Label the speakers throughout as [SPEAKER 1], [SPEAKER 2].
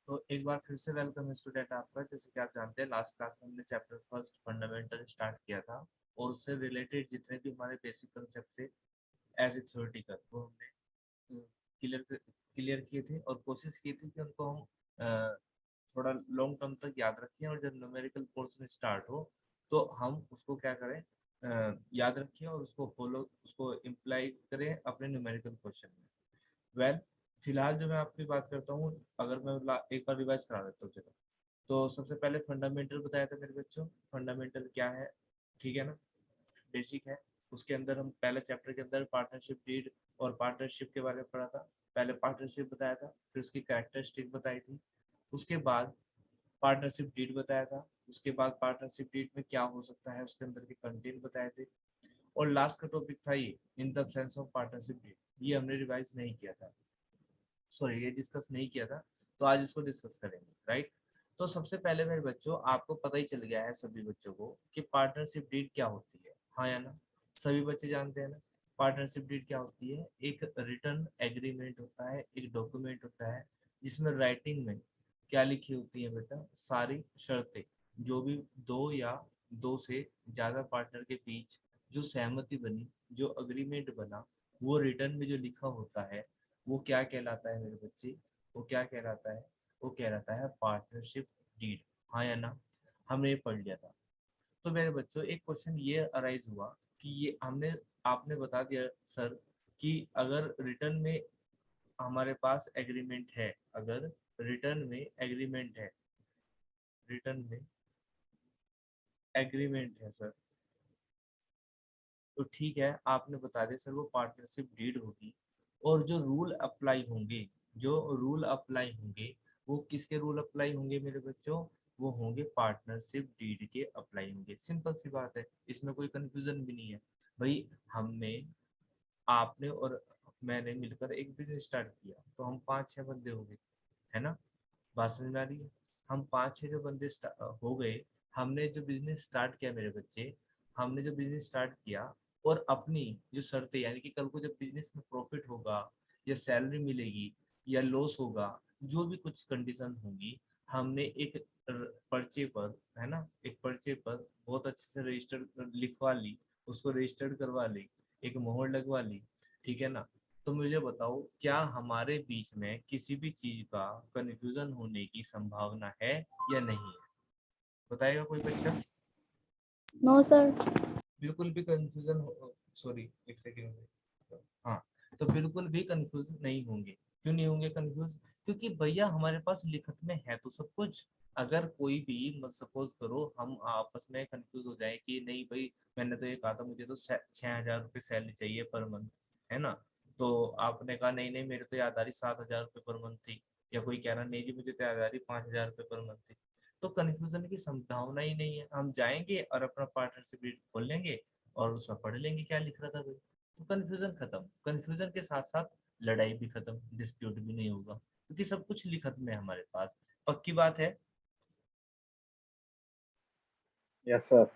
[SPEAKER 1] तो एक बार फिर से वेलकम स्टूडेंट आपका। जैसे कि आप जानते हैं लास्ट क्लास में हमने चैप्टर फर्स्ट फंडामेंटल स्टार्ट किया था और उससे रिलेटेड जितने भी हमारे बेसिक कंसेप्ट थे एज ए थ्योरेटिकल वो हमने क्लियर क्लियर किए थे और कोशिश की थी कि उनको हम थोड़ा लॉन्ग टर्म तक याद रखें और जब न्यूमेरिकल पोर्शन स्टार्ट हो तो हम उसको क्या करें, याद रखें और उसको फॉलो उसको इम्प्लाई करें अपने न्यूमेरिकल क्वेश्चन में। वेल, फिलहाल जो मैं आपकी बात करता हूँ, अगर मैं एक बार रिवाइज करा देता हूँ चलो। तो सबसे पहले फंडामेंटल बताया था मेरे बच्चों। फंडामेंटल क्या है, ठीक है ना, बेसिक है। उसके अंदर हम पहले चैप्टर के अंदर पार्टनरशिप डीड और पार्टनरशिप के बारे में पढ़ा था। पहले पार्टनरशिप बताया था, फिर उसकी कैरेक्टरिस्टिक बताई थी। उसके बाद पार्टनरशिप डीड बताया था। उसके बाद पार्टनरशिप डीड में क्या हो सकता है उसके अंदर के कंटेंट बताए थे। और लास्ट का टॉपिक था ये in the sense of partnership deed. ये हमने रिवाइज नहीं किया था, सॉरी ये डिस्कस नहीं किया था। तो आज इसको डिस्कस करेंगे, राइट। तो सबसे पहले मेरे बच्चों आपको पता ही चल गया है सभी बच्चों को कि पार्टनरशिप डीड क्या होती है, हाँ या ना। सभी बच्चे जानते हैं ना पार्टनरशिप डीड क्या होती है। एक रिटर्न एग्रीमेंट होता है, एक डॉक्यूमेंट होता है जिसमें राइटिंग में क्या लिखी होती है बेटा, सारी शर्तें। जो भी दो या दो से ज्यादा पार्टनर के बीच जो सहमति बनी, जो अग्रीमेंट बना, वो रिटर्न में जो लिखा होता है वो क्या कहलाता है मेरे बच्चे, वो क्या कहलाता है, वो कहलाता है पार्टनरशिप डीड, हाँ या ना। हमने ये पढ़ लिया था। तो मेरे बच्चों एक क्वेश्चन ये अराइज हुआ कि ये हमने आपने बता दिया सर कि अगर रिटर्न में हमारे पास एग्रीमेंट है, अगर रिटर्न में एग्रीमेंट है, रिटर्न में एग्रीमेंट है सर, तो ठीक है आपने बता दिया सर वो पार्टनरशिप डीड होगी। और जो रूल अप्लाई होंगे, जो रूल अप्लाई होंगे वो किसके रूल अप्लाई होंगे मेरे बच्चों, वो होंगे पार्टनरशिप डीड के अप्लाई होंगे। सिंपल सी बात है, इसमें कोई कंफ्यूजन भी नहीं है भाई। हमने आपने और मैंने मिलकर एक बिजनेस स्टार्ट किया तो हम पांच छह बंदे हो गए, है ना। बात समझ में आ रही है। हम पांच छह जो बंदे हो गए, हमने जो बिजनेस स्टार्ट किया मेरे बच्चे, हमने जो बिजनेस स्टार्ट किया और अपनी जो शर्तें, यानी कि कल को जब बिजनेस में प्रॉफिट होगा या सैलरी मिलेगी या लॉस होगा, जो भी कुछ कंडीशन होंगी, हमने एक पर्चे पर, है ना, एक पर्चे पर बहुत अच्छे से रजिस्टर लिखवा ली, उसको रजिस्टर्ड करवा ली, एक मोहर लगवा ली, ठीक है ना। तो मुझे बताओ क्या हमारे बीच में किसी भी चीज का कंफ्यूजन होने की संभावना है या नहीं है, बताएगा कोई बच्चा।
[SPEAKER 2] No sir.
[SPEAKER 1] बिल्कुल भी कंफ्यूजन, सॉरी एक सेकेंड, हाँ, तो बिल्कुल भी कंफ्यूज नहीं होंगे। क्यों नहीं होंगे कंफ्यूज, क्योंकि भैया हमारे पास लिखत में है तो सब कुछ। अगर कोई भी मत सपोज करो हम आपस में कंफ्यूज हो जाए कि नहीं भाई मैंने तो ये कहा था मुझे तो 6,000 रुपये सैलरी चाहिए पर मंथ, है ना। तो आपने कहा नहीं नहीं मेरे तो याद आ रही 7,000 रुपये पर मंथ थी, या कोई कह रहा नहीं जी मुझे तो याद आ रही 5,000 रुपये पर मंथ थी। तो कन्फ्यूजन की संभावना ही नहीं है। हम जाएंगे और अपना पार्टनरशिप रीड खोल लेंगे और उसमें पढ़ लेंगे क्या लिख रहा था भाई। तो कन्फ्यूजन खत्म, कन्फ्यूजन के साथ साथ लड़ाई भी खत्म, डिस्प्यूट भी नहीं होगा क्योंकि सब कुछ लिखत में है हमारे पास। पक्की बात है।
[SPEAKER 2] Yes sir.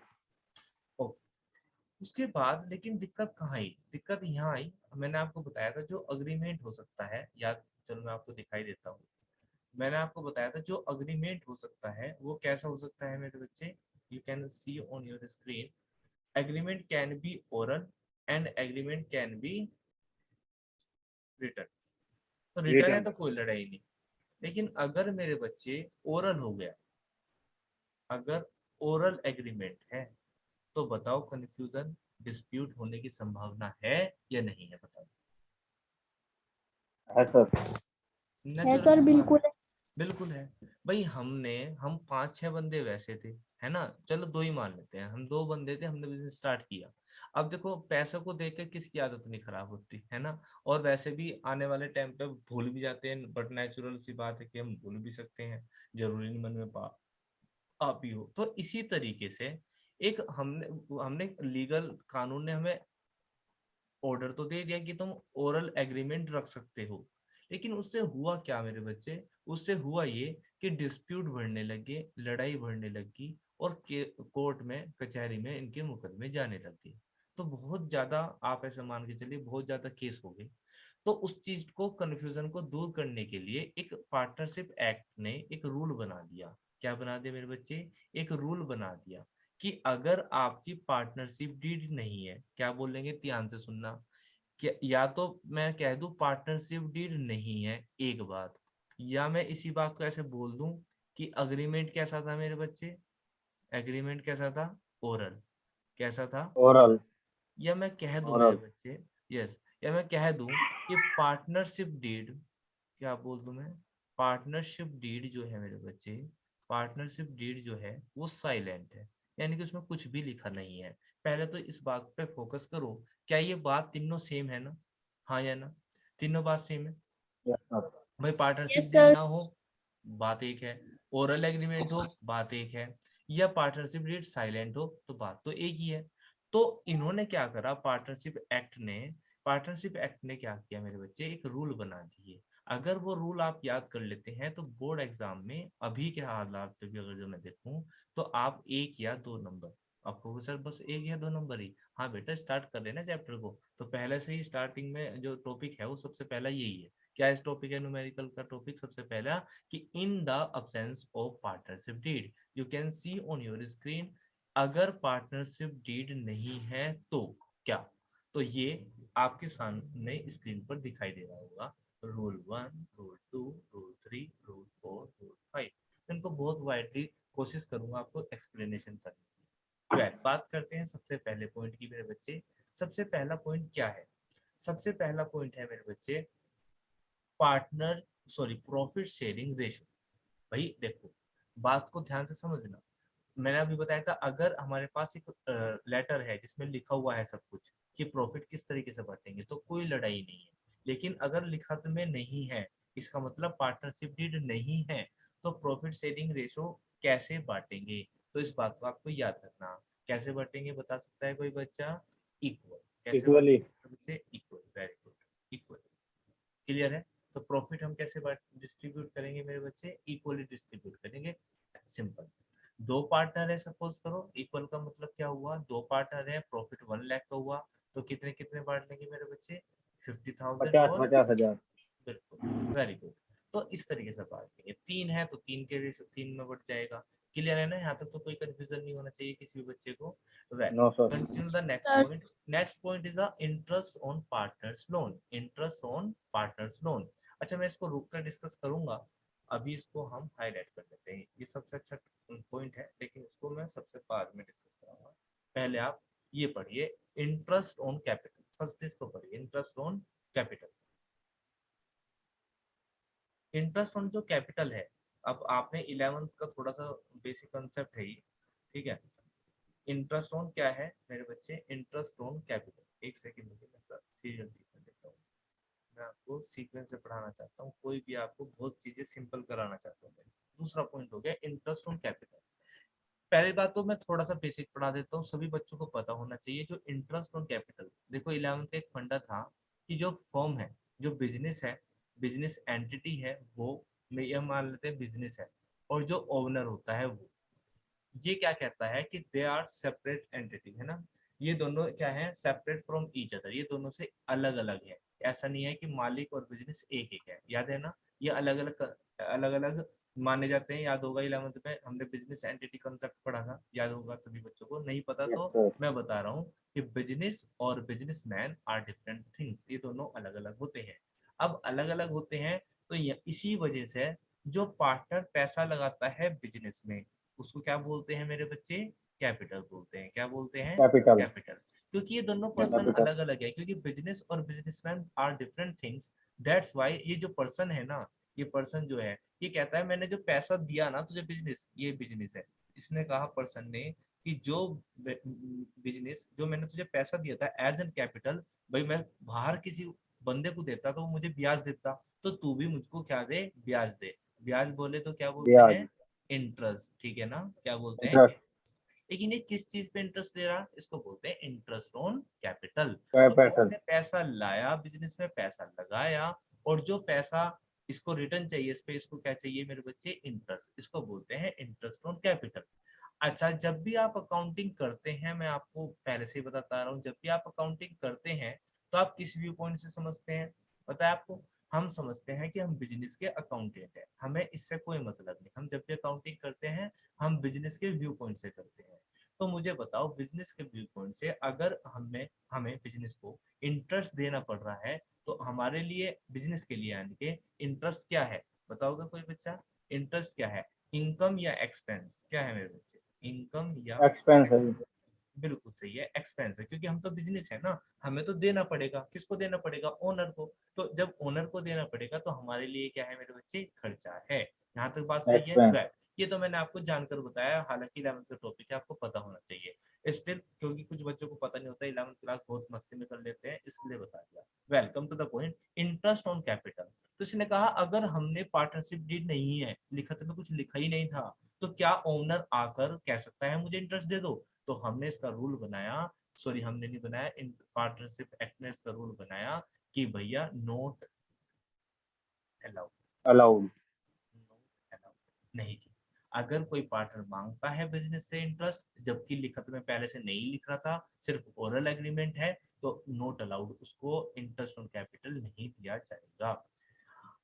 [SPEAKER 1] ओके। उसके बाद लेकिन दिक्कत कहाँ आई, दिक्कत यहाँ आई, मैंने आपको बताया था जो अग्रीमेंट हो सकता है, या चलो मैं आपको दिखाई देता हूँ। मैंने आपको बताया था जो अग्रीमेंट हो सकता है वो कैसा हो सकता है मेरे बच्चे, you can see on your screen. Agreement can be oral and agreement can be return. तो रिटर्न है
[SPEAKER 2] रिटर्न।
[SPEAKER 1] तो कोई लड़ाई नहीं। लेकिन अगर मेरे बच्चे ओरल हो गया, अगर ओरल एग्रीमेंट है, तो बताओ कंफ्यूजन डिस्प्यूट होने की संभावना है या नहीं है, बताओ।
[SPEAKER 2] है सर।
[SPEAKER 1] नेचुरल
[SPEAKER 2] है
[SPEAKER 1] सी
[SPEAKER 2] सर,
[SPEAKER 1] बात
[SPEAKER 2] बिल्कुल
[SPEAKER 1] है। बिल्कुल है। भाई हम पांच छह बंदे वैसे थे, है ना, चलो दो ही मान लेते हैं, हम दो बंदे थे, हमने बिजनेस स्टार्ट किया। अब देखो पैसों को देख के किसकी आदत नहीं खराब होती है ना। और वैसे भी आने वाले टाइम पे भूल भी जाते हैं, बट नेचुरल सी बात है कि हम भूल भी सकते हैं, जरूरी नहीं मन में आप ही हो। तो इसी तरीके से एक हमने हमने लीगल कानून ने हमें ऑर्डर तो दे दिया कि तुम ओरल एग्रीमेंट रख सकते हो। लेकिन उससे हुआ क्या मेरे बच्चे, उससे हुआ ये कि डिस्प्यूट बढ़ने लगे, लड़ाई बढ़ने लगी और कोर्ट में कचहरी में इनके मुकदमे जाने लग गए। तो बहुत ज्यादा, आप ऐसा मान के चलिए बहुत ज्यादा केस हो गए। तो उस चीज को, कंफ्यूजन को दूर करने के लिए एक पार्टनरशिप एक्ट ने एक रूल बना दिया। क्या बना दिया मेरे बच्चे? एक रूल बना दिया कि अगर आपकी पार्टनरशिप डीड नहीं है, क्या बोलेंगे, ध्यान से सुनना, कि या तो मैं कह दूं पार्टनरशिप डीड नहीं है एक बात, या मैं इसी बात को ऐसे बोल दूं कि अग्रीमेंट कैसा था मेरे बच्चे, एग्रीमेंट कैसा था, ओरल, कैसा था,
[SPEAKER 2] ओरल।
[SPEAKER 1] या मैं कह दूं मेरे
[SPEAKER 2] ओरल।
[SPEAKER 1] बच्चे, यस, या मैं कह दूं कि पार्टनरशिप डीड, क्या बोल दूं मैं, पार्टनरशिप डीड जो है मेरे बच्चे, पार्टनरशिप डीड जो है वो साइलेंट है, यानी कि उसमें कुछ भी लिखा नहीं है। पहले तो इस बात पे फोकस करो, क्या ये बात तीनों सेम है ना, हाँ या ना, तीनों बात सेम है।
[SPEAKER 2] Yes sir.
[SPEAKER 1] भाई पार्टनरशिप
[SPEAKER 2] यस
[SPEAKER 1] डीड
[SPEAKER 2] सर।
[SPEAKER 1] ना हो, बात एक है, ओरल एग्रीमेंट हो, बात एक है, या पार्टनरशिप डीड साइलेंट हो, तो बात तो एक ही है। तो इन्होंने क्या करा, पार्टनरशिप एक्ट ने क्या किया मेरे बच्चे, एक रूल बना दिए। अगर वो रूल आप याद कर लेते हैं तो बोर्ड एग्जाम में अभी के हालात पे भी अगर जो मैं देखूं, तो आप 1 या 2 नंबर, आपको सर बस 1 या 2 नंबर ही, हाँ बेटा स्टार्ट कर लेना चैप्टर को, तो पहले से ही स्टार्टिंग में जो टॉपिक है वो सबसे पहला यही है। क्या इस टॉपिक है, न्यूमेरिकल का टॉपिक सबसे पहला, कि in the absence of partnership deed, you can see on your screen, अगर पार्टनरशिप डीड नहीं है तो क्या, तो ये आपके सामने स्क्रीन पर दिखाई दे रहा होगा, rule 1, rule 2, rule 3, rule 4, rule 5। इनको बहुत वाइडली कोशिश करूंगा आपको एक्सप्लेनेशन करने की। बात करते हैं सबसे पहले पॉइंट की मेरे बच्चे। सबसे पहला पॉइंट क्या है, सबसे पहला पॉइंट है मेरे बच्चे, partner sorry profit sharing ratio. भाई देखो, बात को ध्यान से समझना, मैंने अभी बताया था अगर हमारे पास एक लेटर है जिसमें लिखा हुआ है सब कुछ कि प्रॉफिट किस तरीके से बांटेंगे, तो कोई लड़ाई नहीं है। लेकिन अगर लिखत में नहीं है, इसका मतलब पार्टनरशिप डीड नहीं है, तो प्रॉफिट शेयरिंग रेशो कैसे बांटेंगे, तो इस बात को आपको याद रखना। कैसे बांटेंगे बता सकता है कोई बच्चा? इक्वल। कैसे
[SPEAKER 2] इक्वली।
[SPEAKER 1] बांटेंगे? Equal, very good, equal. Clear है? तो प्रॉफिट हम कैसे डिस्ट्रीब्यूट करेंगे मेरे बच्चे? इक्वली डिस्ट्रीब्यूट करेंगे, सिंपल। दो पार्टनर है सपोज करो, इक्वल का मतलब क्या हुआ, दो पार्टनर है, प्रॉफिट 1 लाख का हुआ, तो कितने कितने बांट लेंगे मेरे बच्चे? 50,000
[SPEAKER 2] 50
[SPEAKER 1] और
[SPEAKER 2] 50 हजार।
[SPEAKER 1] बिल्कुल, वेरी गुड। तो इस तरीके से बांट लेंगे, 3 है तो 3 में बढ़ जाएगा। क्लियर है ना, यहाँ तक तो कोई कंफ्यूजन नहीं होना चाहिए किसी भी बच्चे को। Well,
[SPEAKER 2] no sir.
[SPEAKER 1] Continue the next
[SPEAKER 2] sir.
[SPEAKER 1] Point. Next point is the interest on partners loan, interest on partners loan. अच्छा मैं इसको रुक कर डिस्कस करूंगा, अभी इसको हम हाईलाइट कर लेते हैं, ये सबसे अच्छा पॉइंट है, लेकिन इसको मैं सबसे बाद में डिस्कस करूंगा। पहले आप ये पढ़िए, इंटरेस्ट ऑन कैपिटल, फर्स्ट इसको पढ़िए, interest on capital. Interest on जो कैपिटल है, अब आपने 11th का थोड़ा सा बेसिक कंसेप्ट है ये, ठीक है। इंटरेस्ट ऑन क्या है मेरे बच्चे? इंटरेस्ट ऑन कैपिटल, एक सेकंड मुझे मैं सीरियल कर देता हूँ, मैं आपको सीक्वेंस से पढ़ाना चाहता हूँ, कोई भी आपको बहुत चीजें सिंपल कराना चाहता हूँ। दूसरा पॉइंट हो गया इंटरेस्ट ऑन कैपिटल। पहली बात तो मैं थोड़ा सा बेसिक पढ़ा देता हूँ, सभी बच्चों को पता होना चाहिए जो इंटरेस्ट ऑन कैपिटल। देखो 11th का एक फंडा था कि जो फर्म है, जो बिजनेस है, बिजनेस एंटिटी है, वो में यह मान लेते हैं बिजनेस है, और जो ओनर होता है वो, ये क्या कहता है कि दे आर सेपरेट एंटिटी, है ना, ये दोनों क्या है, सेपरेट फ्रॉम ईच अदर, ये दोनों से अलग अलग है। ऐसा नहीं है कि मालिक और बिजनेस एक एक है, याद है ना, ये अलग अलग माने जाते हैं। याद होगा 11th में हमने बिजनेस एंटिटी कंसेप्ट पढ़ा था, याद होगा सभी बच्चों को, नहीं पता
[SPEAKER 2] यस
[SPEAKER 1] तो
[SPEAKER 2] सर।
[SPEAKER 1] मैं बता रहा हूँ कि बिजनेस और बिजनेसमैन आर डिफरेंट थिंग्स, ये दोनों अलग अलग होते हैं। अब अलग अलग होते हैं, तो इसी वजह से जो पार्टनर पैसा लगाता है बिजनेस में, उसको क्या बोलते हैं मेरे बच्चे? कैपिटल बोलते हैं। क्या बोलते हैं?
[SPEAKER 2] कैपिटल।
[SPEAKER 1] कैपिटल। क्योंकि ये दोनों
[SPEAKER 2] यस
[SPEAKER 1] पर्सन
[SPEAKER 2] कैपिटल।
[SPEAKER 1] अलग अलग है, क्योंकि बिजनेस और businessman are different things, that's why ये जो पर्सन है ना, ये पर्सन जो है, ये कहता है मैंने जो पैसा दिया ना तुझे बिजनेस, ये बिजनेस है। इसने कहा पर्सन ने कि जो बिजनेस, जो मैंने तुझे पैसा दिया था एज एन कैपिटल, भाई मैं बाहर किसी बंदे को देता तो वो मुझे ब्याज देता, तो तू भी मुझको क्या दे, ब्याज दे। ब्याज बोले तो क्या बोलते
[SPEAKER 2] ब्याज।
[SPEAKER 1] हैं? इंटरेस्ट, ठीक है ना, क्या बोलते हैं?
[SPEAKER 2] इंटरेस्ट।
[SPEAKER 1] लेकिन ये किस चीज पे इंटरेस्ट ले रहा, इसको बोलते हैं इंटरेस्ट ऑन कैपिटल। तो
[SPEAKER 2] कैपिटल।
[SPEAKER 1] इसने पैसा लाया, बिजनेस में पैसा लगाया, और जो पैसा इसको रिटर्न चाहिए, इस पे इसको क्या चाहिए मेरे बच्चे? इंटरेस्ट, इसको बोलते हैं इंटरेस्ट ऑन कैपिटल। अच्छा, जब भी आप अकाउंटिंग करते हैं, मैं आपको पहले से ही बताता रहा हूँ, जब भी आप अकाउंटिंग करते हैं तो आप किस व्यू पॉइंट से समझते हैं? पता है आपको, हम समझते हैं कि हम बिजनेस के अकाउंटेंट हैं, हमें इससे कोई मतलब नहीं, हम जब भी अकाउंटिंग करते हैं हम बिजनेस के व्यू पॉइंट से करते हैं। तो मुझे बताओ बिजनेस के व्यू पॉइंट से अगर हमें हमें बिजनेस को इंटरेस्ट देना पड़ रहा है तो हमारे लिए बिजनेस के लिए यानी कि इंटरेस्ट क्या है, बताओगे कोई बच्चा? इंटरेस्ट क्या है, इनकम या एक्सपेंस, क्या है मेरे बच्चे, इनकम या
[SPEAKER 2] एक्सपेंस है।
[SPEAKER 1] एक्सपेंस? बिल्कुल सही है, एक्सपेंस है, क्योंकि हम तो बिजनेस है ना, हमें तो देना पड़ेगा, किसको देना पड़ेगा, ओनर को। तो जब ओनर को देना पड़ेगा तो हमारे लिए क्या है मेरे बच्चे, खर्चा है। यहाँ तक बात सही है,
[SPEAKER 2] एक्सपेंस।
[SPEAKER 1] वह ये तो मैंने आपको जानकर बताया, हालांकि 11th का टॉपिक है, आपको पता होना चाहिए स्टिल, क्योंकि कुछ बच्चों को पता नहीं होता, 11th क्लास बहुत मस्ती में कर लेते हैं, इसलिए बता दिया। Welcome to the point, interest on capital. तो इसने कहा अगर हमने पार्टनरशिप डीड नहीं है, लिखत में कुछ लिखा ही नहीं था, तो क्या ओनर आकर कह सकता है मुझे इंटरेस्ट दे दो? तो हमने इसका रूल बनाया, सॉरी हमने नहीं बनाया, इन पार्टनरशिप एक्ट ने इसका रूल बनाया कि भैया note allowed,
[SPEAKER 2] allowed.
[SPEAKER 1] Note allowed नहीं जी। अगर कोई पार्टनर मांगता है बिजनेस से इंटरेस्ट, जबकि लिखत में पहले से नहीं लिख रहा था, सिर्फ ओरल एग्रीमेंट है, तो नोट अलाउड, उसको इंटरेस्ट ऑन कैपिटल नहीं दिया जाएगा।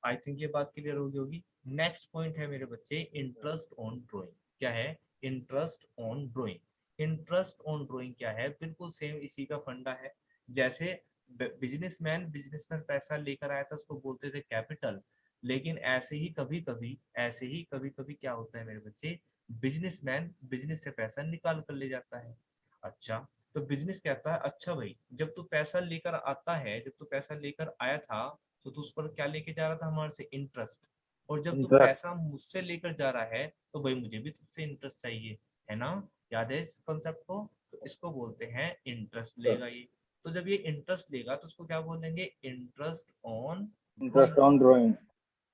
[SPEAKER 1] आई थिंक ये बात क्लियर होगी। नेक्स्ट पॉइंट है मेरे बच्चे, इंटरेस्ट ऑन ड्राइंग। क्या है? Interest on drawing. Interest on drawing क्या है? बिल्कुल सेम इसी का फंडा है। जैसे बिजनेसमैन पैसा लेकर आया था, उसको बोलते थे कैपिटल, लेकिन ऐसे ही कभी कभी क्या होता है मेरे बच्चे, बिजनेसमैन बिजनेस से पैसा निकाल कर ले जाता है। अच्छा, तो बिजनेस कहता है अच्छा भाई, जब तू पैसा लेकर आता है, जब तू पैसा लेकर आया था, तो तू उस पर क्या लेके जा रहा था हमारे से, इंटरेस्ट। और जब तू
[SPEAKER 2] इंटरेस्ट।
[SPEAKER 1] पैसा मुझसे लेकर जा रहा है तो भाई मुझे भी तुझसे इंटरेस्ट चाहिए, है ना? याद है इस कॉन्सेप्ट को? तो इसको बोलते हैं इंटरेस्ट लेगा ये। तो जब ये इंटरेस्ट लेगा तो उसको क्या बोलेंगे, interest on drawing.
[SPEAKER 2] Interest on drawing.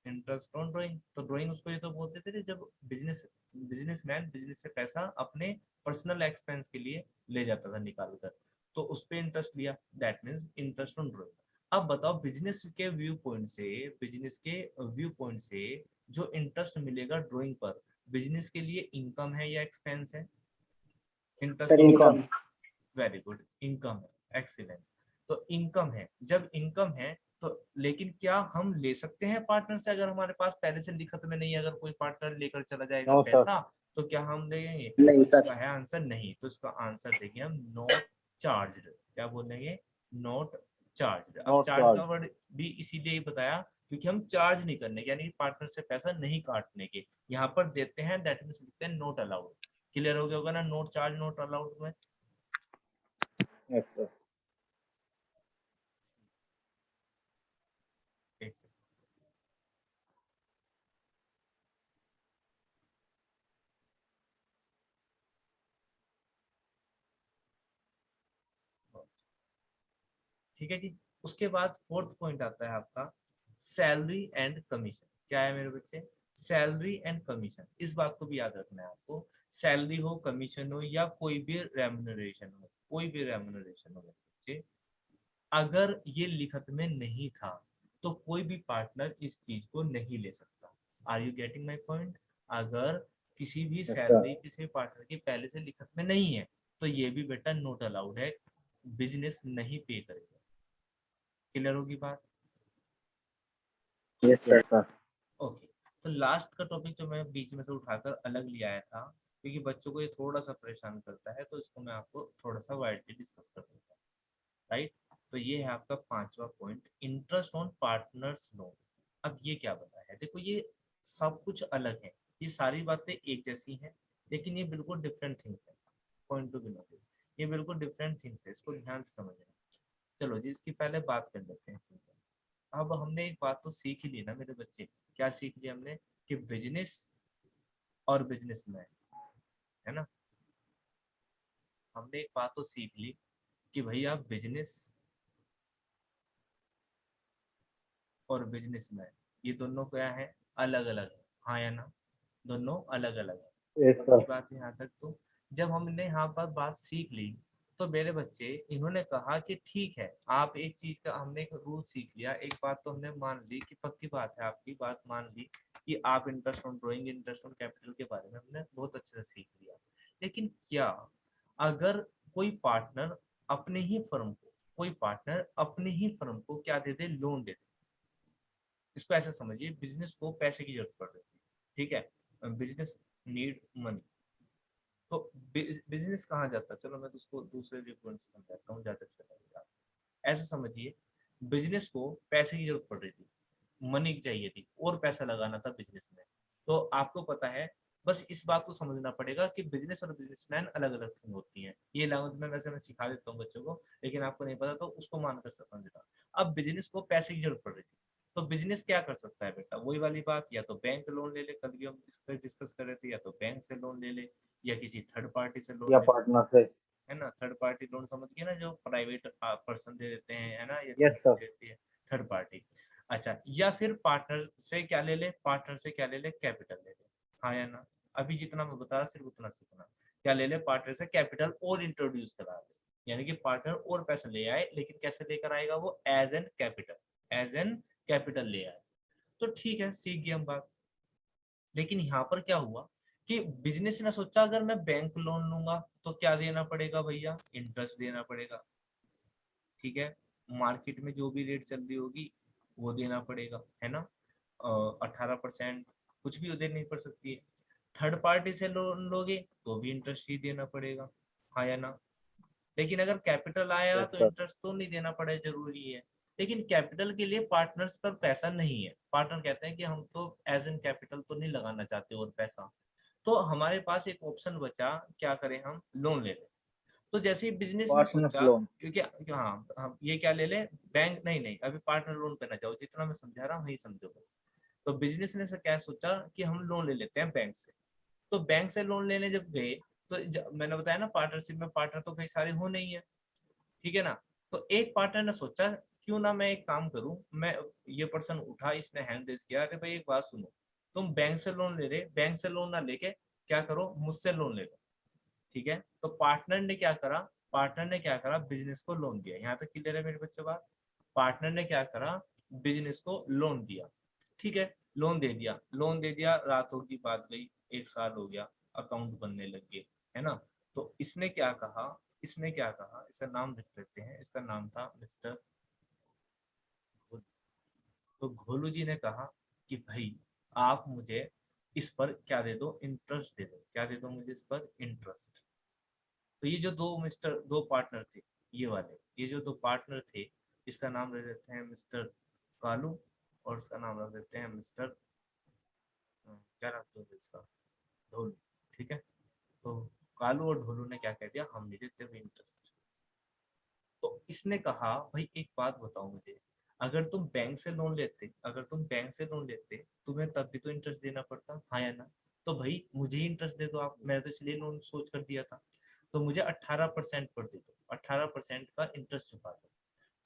[SPEAKER 1] Interest on drawing, तो ड्राइंग उसको ये तो बोलते थे जब बिजनेसमैन बिजनेस से पैसा अपने पर्सनल एक्सपेंस के लिए ले जाता था निकाल कर, तो उस पे इंटरेस्ट लिया, that means interest on drawing. अब बताओ बिजनेस के व्यू पॉइंट से जो इंटरेस्ट मिलेगा ड्राइंग पर, बिजनेस के लिए इनकम है या एक्सपेंस है? Interest
[SPEAKER 2] sir
[SPEAKER 1] on
[SPEAKER 2] income.
[SPEAKER 1] Drawing, very good, income है, एक्सीलेंट। तो इनकम है, जब इनकम है तो, लेकिन क्या हम ले सकते हैं पार्टनर से, अगर हमारे पास पहले से लिखत में नहीं है, अगर कोई पार्टनर लेकर चला जाएगा
[SPEAKER 2] नो सर।
[SPEAKER 1] पैसा, तो क्या हम देंगे?
[SPEAKER 2] नहीं
[SPEAKER 1] तो
[SPEAKER 2] सर।
[SPEAKER 1] इसका है आंसर नहीं, तो इसका आंसर देंगे हम नोट चार्ज। क्या बोलेंगे? Note charge. अब
[SPEAKER 2] नोट
[SPEAKER 1] चार्ज
[SPEAKER 2] चार्ज।
[SPEAKER 1] का वर्ड भी इसीलिए ही बताया क्योंकि हम चार्ज नहीं करने के, यानी पार्टनर से पैसा नहीं काटने के, यहाँ पर देते हैं, दैट मीन्स लिखते हैं नोट अलाउड। क्लियर हो गया होगा ना, नोट चार्ज नोट अलाउड में।
[SPEAKER 2] Yes sir.
[SPEAKER 1] एक सेकंड। ठीक है जी। उसके बाद फोर्थ पॉइंट आता है आपका, सैलरी एंड कमीशन। क्या है मेरे बच्चे? सैलरी एंड कमीशन, इस बात को भी याद रखना है आपको। सैलरी हो, कमीशन हो, या कोई भी रेम्युनरेशन हो, कोई भी रेम्युनरेशन हो मेरे बच्चे, अगर ये लिखत में नहीं था तो कोई भी पार्टनर इस चीज को नहीं ले सकता। Are you getting my point? अगर किसी भी
[SPEAKER 2] यस
[SPEAKER 1] सैलरी
[SPEAKER 2] सर।
[SPEAKER 1] किसी पार्टनर की पहले से लिखत में नहीं है तो ये भी बेटा नोट अलाउड है, बिजनेस नहीं पे करेगा। क्लियर होगी बात?
[SPEAKER 2] Yes sir sir.
[SPEAKER 1] ओके। तो लास्ट का टॉपिक जो मैं बीच में से उठाकर अलग ले आया था, क्योंकि बच्चों को ये थोड़ा सा परेशान करता है, तो इसको मैं आपको थोड़ा सा वाइडली डिस्कस कर देता हूँ। राइट? तो ये है आपका पांचवा point, interest on partners loan. अब ये क्या बताया है, देखो ये सब कुछ अलग है, ये सारी बातें एक जैसी हैं, लेकिन ये बिल्कुल डिफरेंट थिंग्स है। पॉइंट टू बी नोटेड, ये बिल्कुल डिफरेंट थिंग्स है, इसको ध्यान से समझना। चलो जी, इसकी पहले बात कर लेते हैं। अब हमने एक बात तो सीख ही ली ना मेरे बच्चे, क्या सीख लिया हमने? कि बिजनेस और बिजनेसमैन, है ना? हमने एक बात तो सीख ली कि भैया बिजनेस और बिजनेसमैन, ये दोनों क्या है, अलग अलग है, हाँ या ना? दोनों अलग अलग है।
[SPEAKER 2] यस
[SPEAKER 1] पक्की
[SPEAKER 2] सर।
[SPEAKER 1] बात है यहाँ तक तो? जब हमने यहाँ पर बात सीख ली तो मेरे बच्चे इन्होंने कहा कि ठीक है, आप एक चीज का, हमने एक रूल सीख लिया, एक बात तो हमने मान ली कि पक्की बात है, आपकी बात मान ली कि आप interest on drawing interest on capital के बारे में हमने बहुत अच्छे से सीख लिया। लेकिन क्या अगर कोई पार्टनर अपने ही फर्म को, कोई पार्टनर अपने ही फर्म को क्या दे दे, लोन दे दे, इसको ऐसे समझिए, बिजनेस को पैसे की जरूरत पड़ रही थी, ठीक है, बिजनेस नीड मनी। तो बिजनेस कहाँ जाता है, चलो मैं तो उसको दूसरे पॉइंट से समझाता हूँ, ज्यादा अच्छा लगेगा। ऐसे समझिए, बिजनेस को पैसे की जरूरत पड़ रही थी, मनी चाहिए थी और पैसा लगाना था बिजनेस में। तो आपको पता है, बस इस बात को समझना पड़ेगा कि बिजनेस और बिजनेसमैन अलग अलग थिंग होती हैं। ये लैंग्वेज में वैसे मैं सिखा देता हूँ बच्चों को, लेकिन आपको नहीं पता तो उसको मानकर समझना। अब बिजनेस को पैसे की जरूरत पड़ रही थी, तो बिजनेस क्या कर सकता है बेटा, वही वाली बात, या तो बैंक लोन ले ले, कल भी हम इस पर डिस्कस कर रहे थे, या तो बैंक से लोन ले ले, या किसी थर्ड पार्टी से लोन
[SPEAKER 2] या
[SPEAKER 1] ले ले,
[SPEAKER 2] पार्टनर से।
[SPEAKER 1] है ना। थर्ड पार्टी लोन समझ गए ना, जो प्राइवेट पर्सन दे देते हैं, है ना, ये
[SPEAKER 2] यस
[SPEAKER 1] कंपनी
[SPEAKER 2] सर।
[SPEAKER 1] दे देती है, थर्ड पार्टी। अच्छा, या फिर पार्टनर से क्या ले ले, पार्टनर से क्या ले ले, कैपिटल ले ले, हाँ या ना। अभी जितना मैं बता रहा सिर्फ उतना सीखना। क्या ले ले, पार्टनर से कैपिटल और इंट्रोड्यूस करा दे, यानी कि पार्टनर और पैसा ले आए, लेकिन कैसे लेकर आएगा वो, as an capital, as an capital ले आए। तो ठीक है, सीख गए हम बात। लेकिन यहाँ पर क्या हुआ कि बिजनेस ने सोचा अगर मैं बैंक लोन लूंगा तो क्या देना पड़ेगा भैया, इंटरेस्ट देना पड़ेगा, ठीक है। मार्केट में जो भी रेट चल रही होगी वो देना पड़ेगा, है ना। 18% कुछ भी देनी पड़ सकती है। थर्ड पार्टी से लोन लोगे तो भी इंटरेस्ट ही देना पड़ेगा, हाँ या ना। लेकिन अगर कैपिटल आया
[SPEAKER 2] यस
[SPEAKER 1] तो
[SPEAKER 2] सर।
[SPEAKER 1] इंटरेस्ट तो नहीं देना पड़े, जरूरी है। लेकिन कैपिटल के लिए पार्टनर्स पर पैसा नहीं है, पार्टनर कहते हैं कि हम तो एज एन कैपिटल तो नहीं लगाना चाहते और पैसा। तो हमारे पास एक ऑप्शन बचा, क्या करें, हम लोन ले लें। तो जैसे ही बिजनेस ने
[SPEAKER 2] पार्टनर्स
[SPEAKER 1] सोचा,
[SPEAKER 2] लोन।
[SPEAKER 1] क्योंकि हाँ हम ये क्या ले ले, बैंक नहीं, नहीं अभी पार्टनर लोन पे ना जाओ, जितना मैं समझा रहा हूँ वही समझो बस। तो बिजनेस ने से क्या सोचा कि हम लोन ले लेते हैं बैंक से। तो बैंक से लोन लेने जब गए, तो मैंने बताया ना, पार्टनरशिप में पार्टनर तो कई सारे हो नहीं है, ठीक है ना। तो एक पार्टनर ने सोचा, क्यों ना मैं एक काम करूं, मैं, ये पर्सन उठा, इसने हैंड रेज किया, अरे भाई एक बात सुनो, तुम बैंक से लोन ले रहे, बैंक से लोन ना लेके क्या करो, मुझसे लोन ले लो, ठीक है। तो पार्टनर ने क्या करा, पार्टनर ने क्या करा, बिजनेस को लोन दिया। यहाँ तक क्लियर है मेरे बच्चे बात। पार्टनर ने क्या करा, बिजनेस को लोन दिया, ठीक है। लोन दे दिया, लोन दे दिया, रात होगी बात गई, 1 साल हो गया, अकाउंट बनने लग गए, है ना। तो इसने क्या कहा, इसने क्या कहा, इसका नाम लिख लेते हैं, इसका नाम था मिस्टर घोलू। तो घोलू जी ने कहा कि भाई आप मुझे इस पर क्या दे दो, इंटरेस्ट दे दो, क्या दे दो मुझे इस पर, इंटरेस्ट। तो ये जो दो पार्टनर थे, ये वाले, ये जो दो पार्टनर थे, इसका नाम रख देते हैं मिस्टर कालू, और इसका नाम रख देते हैं मिस्टर, क्या नाम तो इसका, ढोलू, ठीक है। तो कालू और ढोलू ने क्या कह दिया, हम नहीं देते हुए इंटरेस्ट। तो इसने कहा भाई एक बात बताओ मुझे, अगर तुम बैंक से लोन लेते, अगर तुम बैंक से लोन लेते, तुम्हें तब भी तो इंटरेस्ट देना पड़ता, हाँ या ना। तो भाई मुझे ही इंटरेस्ट दे दो आप, मैंने तो इसलिए लोन सोच कर दिया था। तो मुझे 18% पर दे दो, 18% का इंटरेस्ट चुका दो।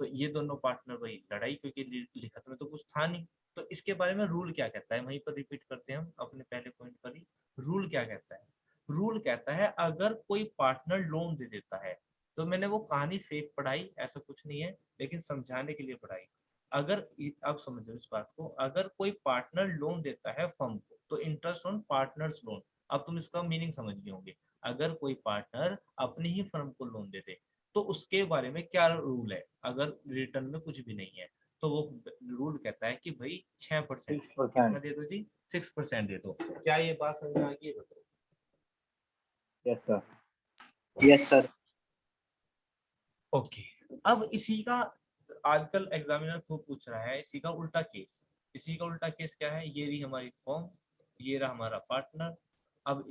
[SPEAKER 1] तो ये दोनों पार्टनर भाई लड़ाई, क्योंकि लिखत में तो कुछ था नहीं। तो इसके बारे में रूल क्या कहता है, वहीं पर रिपीट करते हैं हम अपने पहले पॉइंट पर ही। रूल क्या कहता है, रूल कहता है अगर कोई पार्टनर लोन दे देता है, तो मैंने वो कहानी फेक पढ़ाई, ऐसा कुछ नहीं है, लेकिन समझाने के लिए पढ़ाई। अगर अब समझो इस बात को, अगर कोई पार्टनर लोन देता है फर्म को, तो इंटरेस्ट ऑन पार्टनर्स लोन। अब तुम इसका मीनिंग समझ गए होंगे। अगर कोई पार्टनर अपनी ही फर्म को लोन दे दे, तो उसके बारे में क्या रूल है, अगर रिटर्न में कुछ भी नहीं है, तो वो रूल कहता है कि भाई 6%,
[SPEAKER 2] 6%।
[SPEAKER 1] कितना दे दो जी, 6% दे दो। क्या ये बात समझ में आ गई है, बताओ।
[SPEAKER 2] Yes sir.
[SPEAKER 3] Yes sir.
[SPEAKER 1] Okay. अब इसी का आजकल एग्जामिनर खूब पूछ रहा है, इसी का उल्टा केस। इसी का उल्टा केस क्या है, ये रही हमारी फर्म, ये रहा हमारा पार्टनर। अब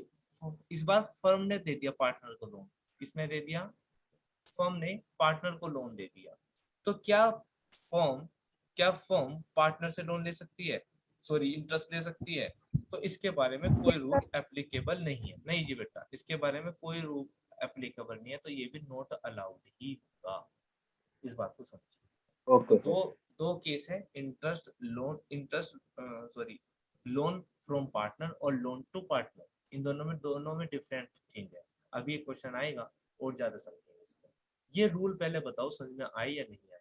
[SPEAKER 1] इस बार फर्म ने दे दिया पार्टनर को लोन, किसने दे दिया, फर्म ने पार्टनर को लोन दे दिया। तो फर्म क्या फर्म पार्टनर से लोन ले सकती है, सॉरी इंटरेस्ट ले सकती है। तो इसके बारे में कोई रूल एप्लीकेबल नहीं है, नहीं जी बेटा, इसके बारे में कोई रूल एप्लीकेबल नहीं है, तो ये भी नॉट अलाउड ही होगा। इस बात को समझिए। तो
[SPEAKER 2] ओके
[SPEAKER 1] दो
[SPEAKER 2] सर।
[SPEAKER 1] दो केस है, interest loan, interest sorry, loan from partner और लोन टू पार्टनर। इन दोनों में डिफरेंट थिंग है। अभी एक क्वेश्चन आएगा और ज्यादा समझेंगे इसको। ये रूल पहले बताओ समझ में आई या नहीं आई।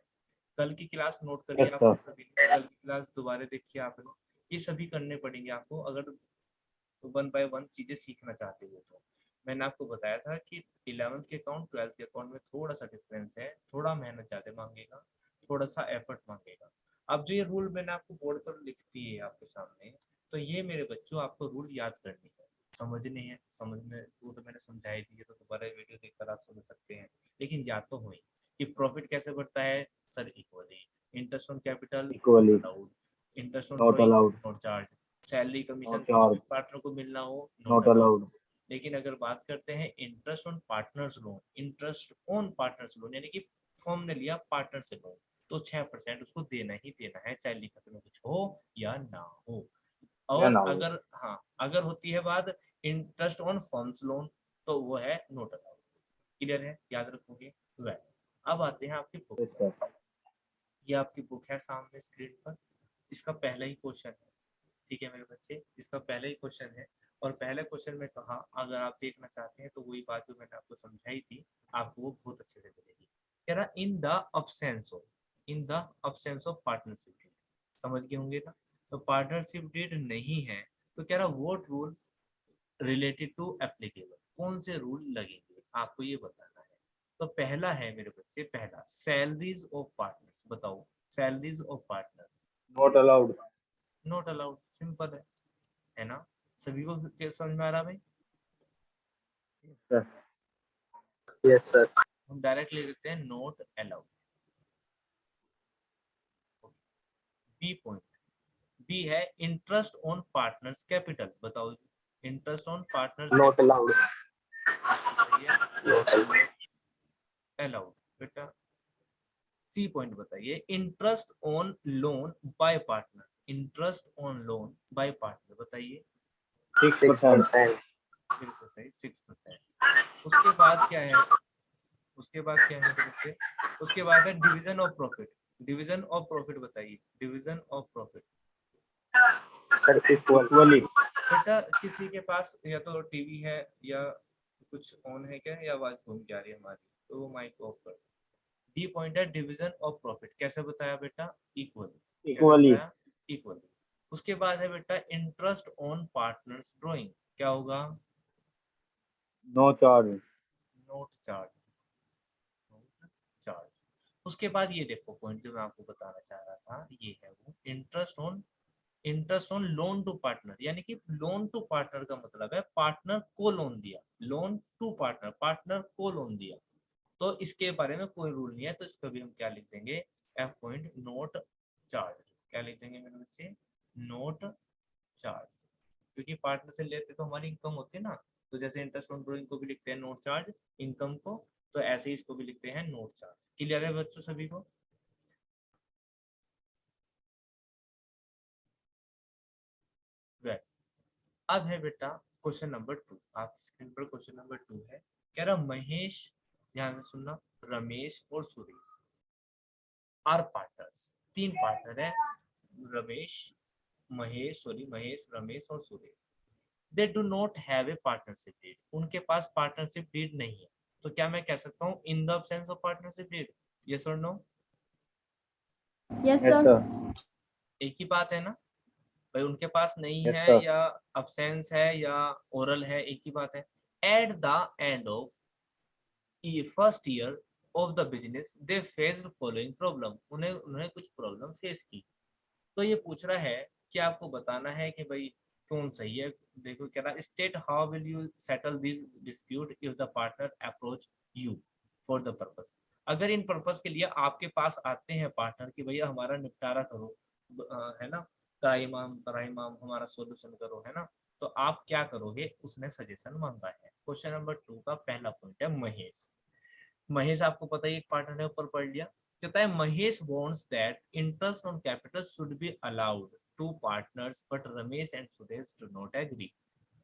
[SPEAKER 1] कल की क्लास नोट करिए
[SPEAKER 2] यस सर।
[SPEAKER 1] आपने सभी ने, कल की क्लास दोबारा देखिए आपने। ये सभी करने पड़ेंगे आपको, अगर 1 बाय 1 चीजें सीखना चाहते हो तो। मैंने आपको बताया था कि 11th के अकाउंट 12th के अकाउंट में थोड़ा सा डिफरेंस है, थोड़ा मेहनत ज्यादा मांगेगा, थोड़ा सा एफर्ट मांगेगा। अब जो ये रूल मैंने आपको बोर्ड पर लिख दिए आपके सामने, तो ये मेरे बच्चों आपको रूल याद करनी है, समझने हैं। समझ में वो तो मैंने समझाई दी है, तो दोबारा वीडियो देखकर आप समझ सकते हैं, लेकिन याद तो हुई कि प्रॉफिट कैसे बढ़ता है sir, equally. Interest on capital not
[SPEAKER 2] equally,
[SPEAKER 1] allowed, interest on
[SPEAKER 2] not
[SPEAKER 1] drawing
[SPEAKER 2] allowed,
[SPEAKER 1] not charge, salary commission
[SPEAKER 2] not
[SPEAKER 1] कुछ
[SPEAKER 2] चार्ज,
[SPEAKER 1] भी पार्टनर को मिलना हो नॉट
[SPEAKER 2] नॉट
[SPEAKER 1] अलाउड।
[SPEAKER 2] अलाउड।
[SPEAKER 1] लेकिन अगर बात करते हैं interest on partners loan, interest on partners loan यानी कि फर्म ने लिया पार्टनर से लोन, तो 6% उसको देना ही देना है, चाहे लिखत में कुछ हो या ना हो।
[SPEAKER 2] या
[SPEAKER 1] और
[SPEAKER 2] ना हो।
[SPEAKER 1] अगर हाँ, अगर होती है बात इंटरेस्ट ऑन फर्म्स लोन, तो वो है नोट अलाउड। क्लियर है, याद रखोगे। वह अब आते हैं आपकी बुक
[SPEAKER 2] यस
[SPEAKER 1] पर।
[SPEAKER 2] सर।
[SPEAKER 1] ये आपकी बुक है सामने स्क्रीन पर, इसका पहला ही क्वेश्चन है। ठीक है मेरे बच्चे, इसका पहला ही क्वेश्चन है। और पहले क्वेश्चन में कहा, अगर आप देखना चाहते हैं तो वही बात जो मैंने आपको समझाई थी, आपको वो बहुत अच्छे से मिलेगी। कह रहा in the absence of, in the absence of partnership deed, समझ गए होंगे ना। तो पार्टनरशिप डीड नहीं है, तो कह रहा what rule related to applicable, कौन से रूल लगेंगे आपको ये बताना है। तो पहला है मेरे बच्चे, पहला सैलरीज ऑफ पार्टनर्स, बताओ salaries of partner
[SPEAKER 2] not allowed.
[SPEAKER 1] Not allowed, simple है ना। सभी को समझ में आ रहा भाई।
[SPEAKER 2] सर।
[SPEAKER 3] Yes sir.
[SPEAKER 1] हम डायरेक्ट ले लेते हैं not allowed. B point, B है इंटरेस्ट ऑन पार्टनर्स कैपिटल, बताओ interest on partners
[SPEAKER 3] not
[SPEAKER 1] capital
[SPEAKER 3] allowed.
[SPEAKER 1] बताइए,
[SPEAKER 3] नॉट अलाउड।
[SPEAKER 1] नॉट अलाउड बेटा। सी पॉइंट बताइए interest on loan by partner, interest on loan by partner बताइए।
[SPEAKER 2] 6%।
[SPEAKER 3] 6%।
[SPEAKER 1] बिल्कुल सही, 6%। उसके बाद क्या है, उसके बाद क्या है मेरे बच्चे, उसके बाद है division of profit, division of profit बताइए, division of profit.
[SPEAKER 3] Sir equal.
[SPEAKER 2] Equally.
[SPEAKER 1] बेटा किसी के पास या तो टीवी है या कुछ ऑन है क्या, या आवाज घूम के आ रही है हमारी, तो वो माइक ऑफ कर। डी पॉइंट है डिवीजन ऑफ प्रॉफिट, कैसे बताया बेटा, इक्वल, कैसे
[SPEAKER 2] इक्वली।
[SPEAKER 1] बताया, इक्वल। उसके बाद है बेटा इंटरेस्ट ऑन पार्टनर्स ड्राइंग, क्या होगा,
[SPEAKER 2] no charge.
[SPEAKER 1] Not charge, not charge. उसके बाद ये देखो पॉइंट जो मैं आपको बताना चाह रहा था, ये है वो interest on, interest on loan to partner, यानी कि लोन टू पार्टनर का मतलब है पार्टनर को लोन दिया, लोन टू पार्टनर, पार्टनर को लोन दिया। तो इसके बारे में कोई रूल नहीं है, तो इसको भी हम क्या लिख देंगे, एफ पॉइंट नोट चार्ज, क्या लिख देंगे मेरे बच्चे, नोट चार्ज। क्योंकि पार्टनर से लेते तो हमारी इनकम होती है ना, तो जैसे इंटरेस्ट ऑन ड्रॉइंग को भी लिखते हैं नोट चार्ज, इनकम को, तो ऐसे ही इसको भी लिखते हैं नोट चार्ज। क्लियर है बच्चों सभी को। वेल, अब है बेटा क्वेश्चन नंबर 2, आपकी स्क्रीन पर क्वेश्चन नंबर 2 है। कह रहा महेश, ध्यान से सुनना, रमेश और सुरेश आर पार्टनर्स, तीन पार्टनर है, रमेश, महेश, सॉरी महेश, रमेश और Suresh. They do not have a partnership deed, उनके पास पार्टनरशिप डीड नहीं है। तो क्या मैं कह सकता हूँ in the absence of partnership deed, yes और no.
[SPEAKER 4] Yes
[SPEAKER 2] yes
[SPEAKER 4] sir.
[SPEAKER 2] Sir.
[SPEAKER 1] एक ही बात है ना भाई, उनके पास नहीं
[SPEAKER 2] यस
[SPEAKER 1] है
[SPEAKER 2] सर।
[SPEAKER 1] या अब्सेंस है या ओरल है, एक ही बात है। At the end of first year of the business they faced following problem, उन्हें उन्होंने कुछ प्रॉब्लम फेस की। तो ये पूछ रहा है कि आपको बताना है कि भाई कौन सही है। देखो कह रहा state how will you settle this dispute if the partner approach you for the purpose, अगर इन पर्पस के लिए आपके पास आते हैं पार्टनर कि भैया हमारा निपटारा करो, है ना, कराई माम हमारा सोल्यूशन करो, है ना, तो आप क्या करोगे, उसने सजेशन मांगा है। क्वेश्चन नंबर 2 का पहला पॉइंट है महेश। महेश आपको पता ही एक पार्टनर ने ऊपर पढ़ लिया। कहता है Mahesh wants that interest on capital should be allowed to partners but Ramesh and Suresh do not agree.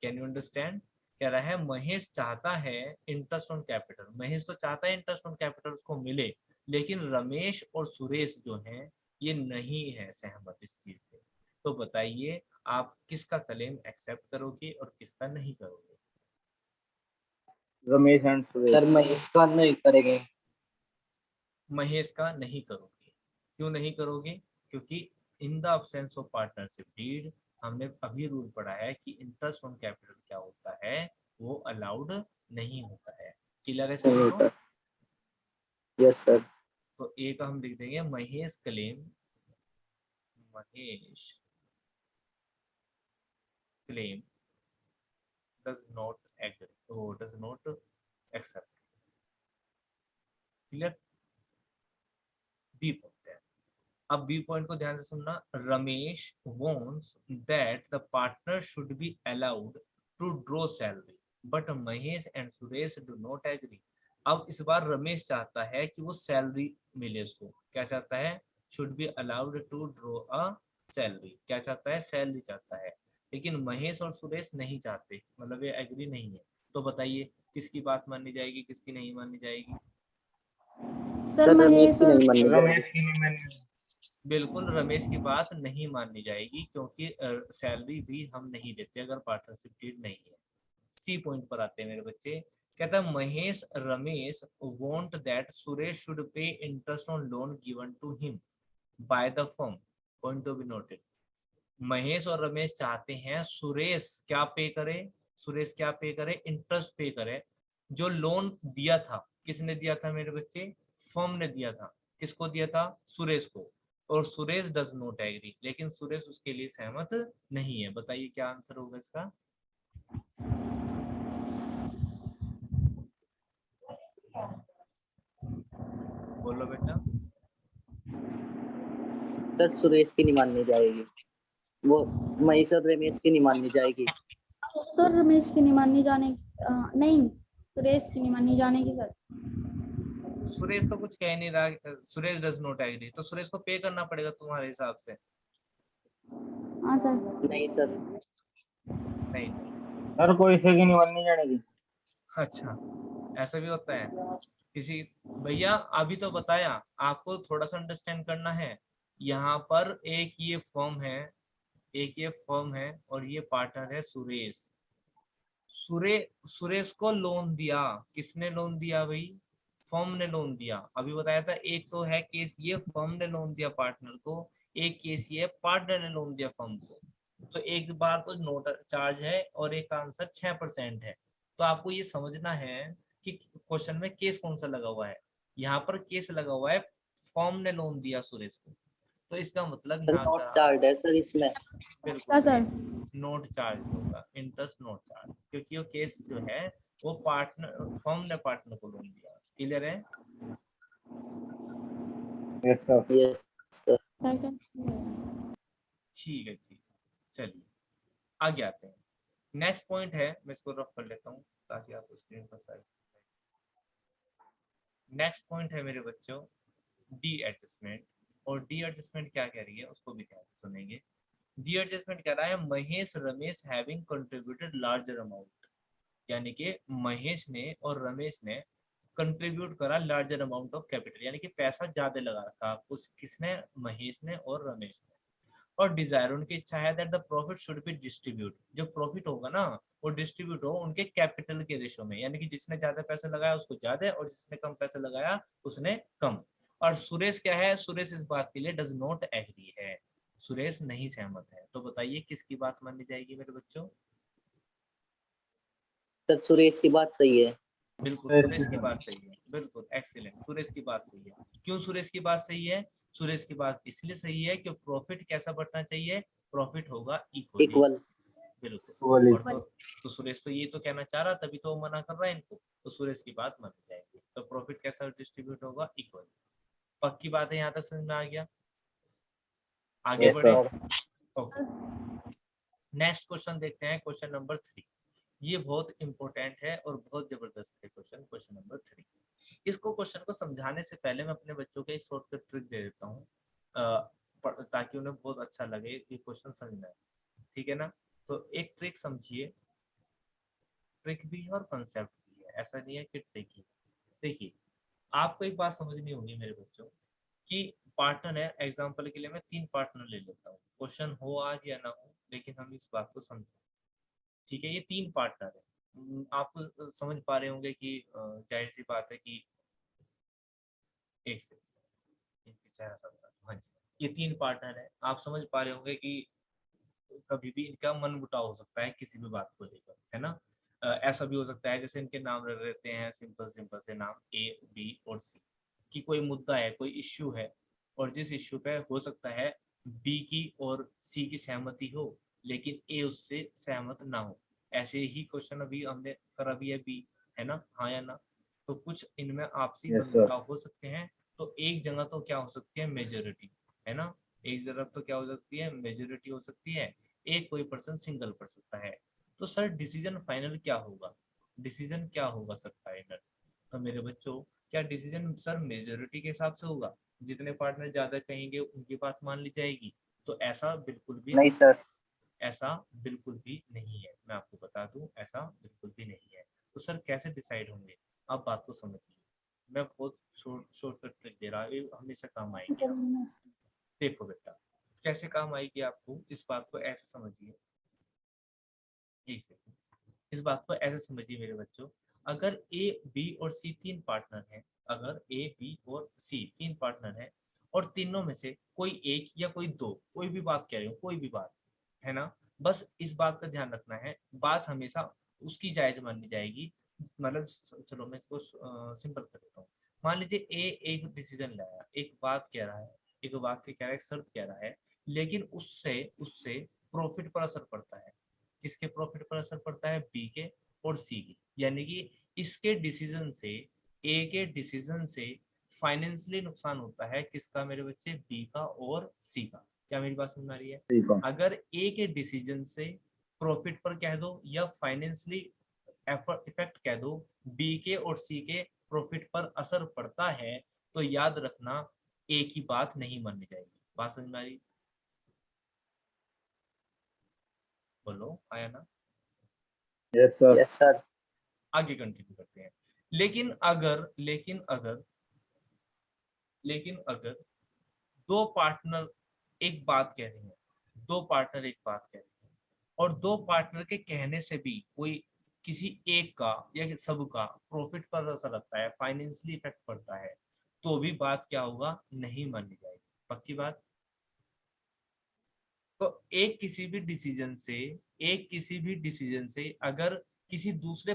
[SPEAKER 1] Can you understand. कह रहा है महेश चाहता है इंटरेस्ट ऑन कैपिटल, महेश तो चाहता है इंटरेस्ट ऑन कैपिटल उसको मिले, लेकिन रमेश और सुरेश जो हैं ये नहीं है सहमत इस चीज से। तो बताइए आप किसका क्लेम एक्सेप्ट करोगे और किसका नहीं करोगे।
[SPEAKER 2] रमेश एंड सुरेश।
[SPEAKER 3] सर मैं इसका नहीं करेंगे।
[SPEAKER 1] महेश का नहीं करोगे, क्यों नहीं करोगे, क्योंकि in the absence of partnership deed हमने अभी रूल पढ़ा है कि इंटरेस्ट ऑन कैपिटल क्या होता है, वो अलाउड नहीं होता है। क्लियर है सभी को।
[SPEAKER 3] Yes sir.
[SPEAKER 1] तो ए का हम लिख देंगे Mahesh claim Mahesh claim does not agree or does not accept. Clear? B point है। अब बी पॉइंट को ध्यान से सुनना। Ramesh wants that the partner should be allowed to draw salary but Mahesh and Suresh do not agree. अब इस बार रमेश चाहता है कि वो सैलरी मिले उसको। क्या चाहता है? should be allowed to draw a salary। क्या चाहता है? सैलरी चाहता है। लेकिन महेश और सुरेश नहीं चाहते, मतलब ये एग्री नहीं है। तो बताइए किसकी बात माननी जाएगी, किसकी नहीं माननी जाएगी?
[SPEAKER 3] सर रमेश की नहीं माननी
[SPEAKER 2] रमेश
[SPEAKER 3] जाएगी।
[SPEAKER 2] की नहीं मैंने
[SPEAKER 1] बिल्कुल रमेश की बात नहीं माननी जाएगी, क्योंकि सैलरी भी हम नहीं देते अगर पार्टनरशिप डीड नहीं है। सी पॉइंट पर आते हैं मेरे बच्चे। कहता है Mahesh Ramesh want that Suresh should pay interest on loan given to him by the firm. Point to be noted. Mahesh और रमेश चाहते हैं सुरेश क्या पे करे, सुरेश क्या पे करे? इंटरेस्ट पे करे जो लोन दिया था। किसने दिया था मेरे बच्चे? फर्म ने दिया था। किसको दिया था? सुरेश को। और सुरेश डज नॉट एग्री, लेकिन सुरेश उसके लिए सहमत नहीं है। बताइए क्या आंसर होगा इसका? बोलो बेटा।
[SPEAKER 3] सर सुरेश की नहीं माननी जाएगी, वो महेश और रमेश की नहीं माननी जाएगी।
[SPEAKER 4] सर रमेश की नहीं माननी जाने नहीं, सुरेश की नहीं माननी जाने की सर।
[SPEAKER 1] सुरेश तो कुछ कह नहीं रहा। सुरेश डज नॉट एग्री, तो सुरेश को पे करना पड़ेगा तुम्हारे हिसाब से।
[SPEAKER 4] हाँ सर।
[SPEAKER 3] नहीं सर।
[SPEAKER 1] नहीं।
[SPEAKER 2] सर कोई से की नहीं माननी जाएगी।
[SPEAKER 1] अच्छा, ऐसा भी होता है किसी। भैया अभी तो बताया, आपको थोड़ा सा अंडरस्टैंड करना है। यहाँ पर एक ये फर्म है, एक ये फर्म है और ये पार्टनर है सुरेश। सुरेश को लोन दिया। किसने लोन दिया भाई? फर्म ने लोन दिया। अभी बताया था एक तो है केस ये फर्म ने लोन दिया पार्टनर को, एक केस ये पार्टनर ने लोन दिया फर्म को। तो एक बार तो नोट चार्ज है और एक का आंसर 6% है। तो आपको ये समझना है कि क्वेश्चन में केस कौन सा लगा हुआ है। यहाँ पर केस लगा हुआ है फर्म ने लोन दिया सुरेश को, तो इसका मतलब
[SPEAKER 3] सर
[SPEAKER 1] यहाँ
[SPEAKER 3] नोट
[SPEAKER 1] का
[SPEAKER 3] चार्ज है सर इसमें।
[SPEAKER 1] बिल्कुल
[SPEAKER 4] सर
[SPEAKER 1] नोट चार्ज होगा, इंटरेस्ट नोट चार्ज, क्योंकि वो केस जो है वो पार्टनर फर्म ने पार्टनर को लोन दिया। क्लियर है?
[SPEAKER 2] Yes sir.
[SPEAKER 3] Yes sir.
[SPEAKER 1] ठीक है ठीक। चलिए आगे आते हैं। नेक्स्ट पॉइंट है, मैं इसको रफ कर लेता हूँ ताकि आपको स्क्रीन पर साइज। नेक्स्ट पॉइंट है मेरे बच्चों डी एडजस्टमेंट। और डी एडजस्टमेंट क्या कह रही है उसको भी ध्यान से सुनेंगे। डी एडजस्टमेंट कह रहा है Mahesh Ramesh having contributed larger amount, यानी कि महेश ने और रमेश ने कंट्रीब्यूट करा लार्जर अमाउंट ऑफ कैपिटल, यानी कि पैसा ज्यादा लगा रखा उस किसने? महेश ने और रमेश ने। और डिजायर उनकी इच्छा है that the profit should be distribute, जो प्रॉफिट होगा ना वो डिस्ट्रीब्यूट हो उनके कैपिटल के रेशो में, यानी कि जिसने ज्यादा पैसा लगाया उसको ज्यादा और जिसने कम पैसा लगाया उसने कम। और सुरेश क्या है? सुरेश इस बात के लिए डज नॉट एग्री है, सुरेश नहीं सहमत है। तो बताइए किसकी बात माननी जाएगी मेरे बच्चों?
[SPEAKER 3] सर सुरेश की बात सही है।
[SPEAKER 1] बिल्कुल सुरेश की बात सही है, बिल्कुल एक्सीलेंट, सुरेश की बात सही है। क्यों सुरेश की बात सही है? सुरेश की बात इसलिए सही है कि प्रॉफिट कैसा बढ़ना चाहिए? प्रॉफिट होगा इक्वली।
[SPEAKER 3] इक्वल।
[SPEAKER 1] बिल्कुल।
[SPEAKER 2] बोली
[SPEAKER 1] और तो सुरेश तो ये तो कहना चाह रहा, तभी तो वो मना कर रहा है इनको। तो सुरेश की बात मानी जाएगी। तो प्रॉफिट कैसा डिस्ट्रीब्यूट होगा? इक्वल। पक्की बात है, यहाँ तक समझ में आ गया? आगे
[SPEAKER 2] यस
[SPEAKER 1] बढ़े।
[SPEAKER 2] सर।
[SPEAKER 1] ओके, नेक्स्ट क्वेश्चन देखते हैं, क्वेश्चन नंबर 3। ये बहुत इंपॉर्टेंट है और बहुत जबरदस्त है क्वेश्चन, क्वेश्चन नंबर 3। इसको क्वेश्चन को समझाने से पहले मैं अपने बच्चों को एक शॉर्टकट ट्रिक दे देता हूँ ताकि उन्हें बहुत अच्छा लगे ये क्वेश्चन समझना है। ठीक है ना? तो एक ट्रिक समझिए, ट्रिक भी है और कंसेप्ट भी है, ऐसा नहीं है कि ट्रिक ही। देखिए आपको एक बात समझनी होगी मेरे बच्चों कि पार्टनर है, एग्जाम्पल के लिए मैं 3 पार्टनर ले लेता हूँ, क्वेश्चन हो आज या ना हो लेकिन हम इस बात को समझें। ठीक है, ये 3 पार्टनर है। आप समझ पा रहे होंगे कि जाहिर सी बात है कि एक से चेहरा सब, हाँ जी, ये 3 पार्टनर है। आप समझ पा रहे होंगे कि कभी भी इनका मन मुटाव हो सकता है किसी भी बात को लेकर, है ना? ऐसा भी हो सकता है जैसे इनके नाम रख देते हैं सिंपल सिंपल से नाम ए बी और सी, कि कोई मुद्दा है, कोई इश्यू है और जिस इश्यू पे हो सकता है बी की और सी की सहमति हो लेकिन ए उससे सहमत ना हो। ऐसे ही क्वेश्चन अभी हमने करा भी है बी, है ना, हाँ या ना। तो कुछ इनमें आपसी
[SPEAKER 2] यस सर।
[SPEAKER 1] मनमुटाव हो सकते हैं। तो एक जगह तो क्या हो सकती है, मेजोरिटी, है ना, एक जगह तो क्या हो सकती है, मेजोरिटी हो सकती है, एक कोई पर्सन सिंगल कर सकता है। तो सर डिसीजन फाइनल क्या होगा, डिसीजन क्या होगा सर फाइनल? तो मेरे बच्चों, क्या डिसीजन सर मेजोरिटी के हिसाब से होगा, जितने पार्टनर ज्यादा कहेंगे उनकी बात मान ली जाएगी? तो ऐसा बिल्कुल भी
[SPEAKER 3] नहीं सर।
[SPEAKER 1] ऐसा बिल्कुल भी नहीं है, मैं आपको बता दूं, ऐसा बिल्कुल भी नहीं है। तो सर कैसे डिसाइड होंगे, आप बात को समझिए। मैं बहुत शॉर्टकट ट्रिक दे रहा हूँ, ये हमेशा काम आएगी आप। देखो बेटा, कैसे काम आएगी आपको, इस बात को ऐसे समझिए, एक सेकंड, इस बात को ऐसे समझिए मेरे बच्चों। अगर ए बी और सी तीन पार्टनर हैं, अगर ए बी और सी तीन पार्टनर हैं और तीनों में से कोई एक या कोई दो, कोई भी बात कह रहे हो, कोई भी बात, है ना, बस इस बात का ध्यान रखना है, बात हमेशा उसकी जायज मानी जाएगी। मतलब चलो मैं इसको सिंपल कर देता हूँ। मान लीजिए ए एक डिसीजन लाया, एक बात कह रहा है, एक वाक्य कह रहा है, एक शर्त कह रहा है, लेकिन उससे उससे प्रॉफिट पर असर पड़ता है। किसके प्रॉफिट पर असर पड़ता है, बी के और सी के। यानी कि इसके डिसीजन से, ए के डिसीजन से फाइनेंशियली नुकसान होता है, किसका मेरे बच्चे, बी का और सी का। क्या मेरी बात समझ में आ रही है?
[SPEAKER 2] ठीक है।
[SPEAKER 1] अगर ए के डिसीजन से प्रॉफिट पर कह दो या फाइनेंशियली इफेक्ट कह दो, बी के और सी के प्रॉफिट पर असर पड़ता है, तो याद रखना ए की बात नहीं मानी जाएगी। बात समझ में आ रही? बोलो आया ना?
[SPEAKER 2] Yes sir.
[SPEAKER 3] Yes sir.
[SPEAKER 1] आगे कंटिन्यू करते हैं। लेकिन अगर दो पार्टनर एक बात कह रहे हैं, दो पार्टनर एक बात कह रहे हैं और दो पार्टनर के कहने से भी कोई किसी एक का या सबका प्रॉफिट पर असर लगता है, फाइनेंशियली इफेक्ट पड़ता है, तो भी बात क्या होगा, नहीं मानी जाएगी। पक्की बात? तो एक किसी भी डिसीजन से अगर किसी दूसरे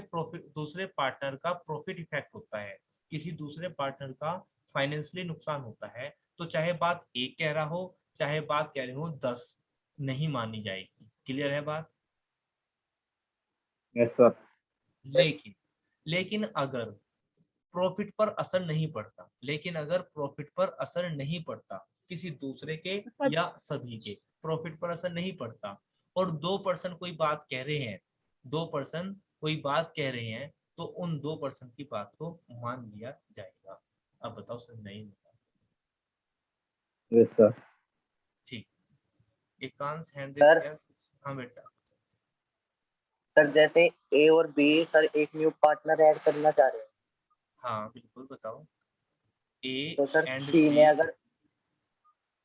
[SPEAKER 1] पार्टनर का प्रॉफिट इफेक्ट होता है, किसी दूसरे पार्टनर का फाइनेंशियली नुकसान होता है, तो चाहे बात एक कह रहा हो, चाहे बात कह रहे हो 10, नहीं मानी जाएगी। क्लियर है बात?
[SPEAKER 2] Yes sir.
[SPEAKER 1] लेकिन लेकिन अगर प्रॉफिट पर असर नहीं पड़ता, लेकिन अगर प्रॉफिट पर असर नहीं पड़ता, किसी दूसरे के या सभी के प्रॉफिट पर असर नहीं पड़ता, और दो पर्सन कोई बात कह रहे हैं, दो पर्सन कोई बात कह रहे हैं, तो उन दो पर्सन की बात को मान लिया जाएगा। अब बताओ सर, नहीं होगा?
[SPEAKER 2] Yes sir.
[SPEAKER 1] ठीक, एकांश हैंड रेस
[SPEAKER 3] सर
[SPEAKER 1] किया। हाँ बेटा।
[SPEAKER 3] सर जैसे ए और बी सर एक न्यू पार्टनर ऐड करना चाह रहे हैं,
[SPEAKER 1] हाँ बिल्कुल, बताओ। ए
[SPEAKER 3] तो सर
[SPEAKER 1] एंड
[SPEAKER 3] सी
[SPEAKER 1] बी,
[SPEAKER 3] ने अगर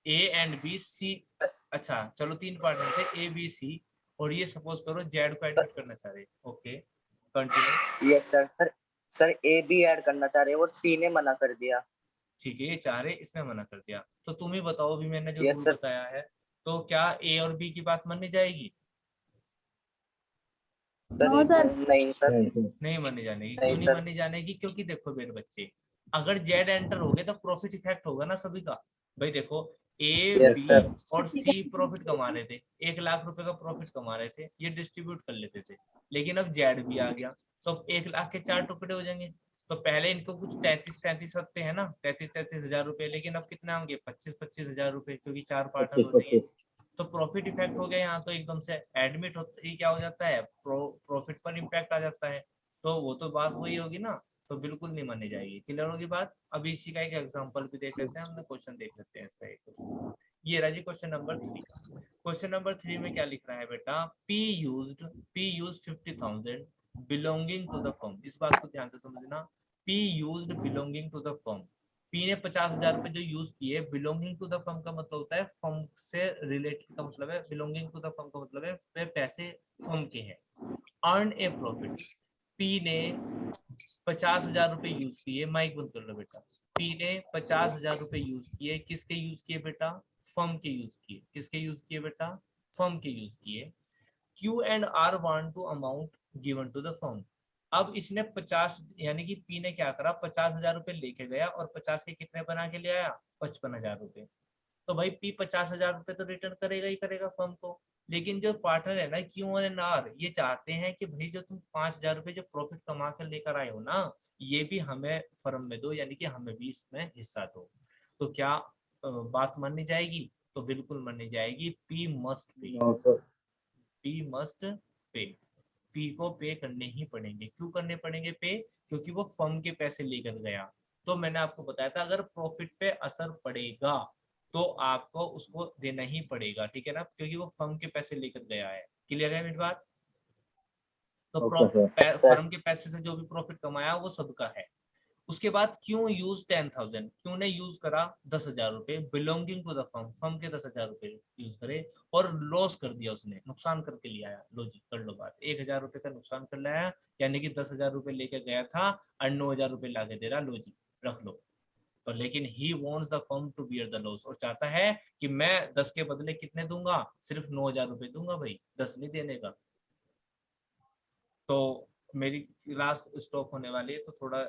[SPEAKER 1] ए एंड बी सी, अच्छा चलो तीन पार्टनर थे ए बी सी, और ये सपोज करो जेड को एडमिट करना चाह रहे, okay continue.
[SPEAKER 3] Yes sir, sir A B add करना चाह रहे हैं और सी ने मना कर दिया।
[SPEAKER 1] ठीक है, ये चाह रहे, इसने मना कर दिया, तो तुम ही बताओ, अभी मैंने जो
[SPEAKER 3] यस
[SPEAKER 1] रूल
[SPEAKER 3] सर।
[SPEAKER 1] बताया है, तो क्या ए और बी की बात माननी जाएगी?
[SPEAKER 3] Sir
[SPEAKER 4] no sir.
[SPEAKER 3] नहीं सर।
[SPEAKER 2] नहीं सर।
[SPEAKER 1] नहीं मानी जाने की।
[SPEAKER 3] नहीं
[SPEAKER 1] क्यों नहीं
[SPEAKER 3] सर।
[SPEAKER 1] मानी जाने की? क्योंकि देखो मेरे बच्चे, अगर जेड एंटर हो गए तो प्रॉफिट इफेक्ट होगा ना सभी का। भाई देखो, ए
[SPEAKER 3] यस
[SPEAKER 1] बी
[SPEAKER 3] सर।
[SPEAKER 1] और सी प्रॉफिट कमा रहे थे, 1 लाख रुपए का प्रॉफिट कमा रहे थे, ये डिस्ट्रीब्यूट कर लेते थे। लेकिन अब जेड भी आ गया, तो अब 1 लाख के 4 टुकड़े हो जाएंगे। तो पहले इनको कुछ 33-33 रखते हैं ना, 33-33 हजार रुपए, लेकिन अब कितना होंगे, 25-25 हजार रुपए, क्योंकि 4 पार्टनर
[SPEAKER 2] 25
[SPEAKER 1] हो जाएंगे।
[SPEAKER 2] 25।
[SPEAKER 1] तो प्रॉफिट इफेक्ट हो गया यहाँ, तो एकदम से एडमिट होते ही क्या हो जाता है, प्रॉफिट पर इम्पैक्ट आ जाता है। तो वो तो बात वही होगी ना, तो बिल्कुल नहीं मानी जाएगी। क्लियर होगी बात? अभी इसी का एक एग्जांपल भी देख लेते हैं, हमने क्वेश्चन देख लेते हैं इसका एक क्वेश्चन। ये रहा जी क्वेश्चन नंबर 3। क्वेश्चन नंबर 3 में क्या लिख रहा है बेटा, P use 50,000 belonging to the firm. इस बात को ध्यान से समझना, P use belonging to the firm. P ने 50,000 रुपए जो यूज किए, बिलोंगिंग टू द फर्म का मतलब होता है फर्म से रिलेटेड का मतलब है, बिलोंगिंग टू द फर्म का मतलब है वे पैसे फर्म के हैं। अर्न ए प्रॉफिट, पी ने 50,000 रुपए यूज किए, माइक बंद कर लो बेटा। पी ने 50,000 रुपए यूज किए, किसके यूज किए बेटा, फर्म के यूज किए। किसके यूज किए बेटा, फर्म के यूज किए। Q and R want to amount given to the firm. अब इसने 50, यानी कि पी ने क्या करा, 50,000 रुपए लेके गया और 50 के कितने बना के ले आया, 55,000 रुपए। तो भाई पी 50,000 रुपए तो रिटर्न करेगा ही करेगा फर्म को। लेकिन जो पार्टनर है ना क्यू एंड आर, ये चाहते हैं कि भाई जो तुम 5,000 रुपए जो प्रॉफिट कमा कर लेकर आए हो ना, ये भी हमें फर्म में दो, यानी कि हमें भी इसमें हिस्सा दो। तो क्या बात माननी जाएगी? तो बिल्कुल माननी जाएगी। P must pay,
[SPEAKER 2] no sir.
[SPEAKER 1] P must pay, P को पे करने ही पड़ेंगे। क्यों करने पड़ेंगे पे? क्योंकि वो फर्म के पैसे लेकर गया। तो मैंने आपको बताया था अगर प्रॉफिट पे असर पड़ेगा तो आपको उसको देना ही पड़ेगा, ठीक है ना, क्योंकि वो फर्म के पैसे लेकर गया है। क्लियर है मेरी बात? तो
[SPEAKER 2] ओके सर।
[SPEAKER 3] सर
[SPEAKER 1] फर्म के पैसे से जो भी प्रॉफिट कमाया वो सबका है। उसके बाद क्यों यूज 10,000, क्यों ने यूज करा 10,000 रुपए belonging to the firm, firm के 10,000 रुपए यूज करे और लॉस कर दिया, उसने नुकसान करके लिया आया। लो जी कर लो बात, 1,000 रुपए का नुकसान कर लाया, यानी कि 10,000 रुपए लेके गया था और 9,000 रुपए लाके दे रहा, लो जी रख लो। तो लेकिन he wants the firm to bear the loss, और चाहता है कि मैं 10 के बदले कितने दूंगा, सिर्फ 9,000 रुपए दूंगा भाई, 10 नहीं देने का। तो मेरी क्लास स्टॉप होने वाली है, तो थोड़ा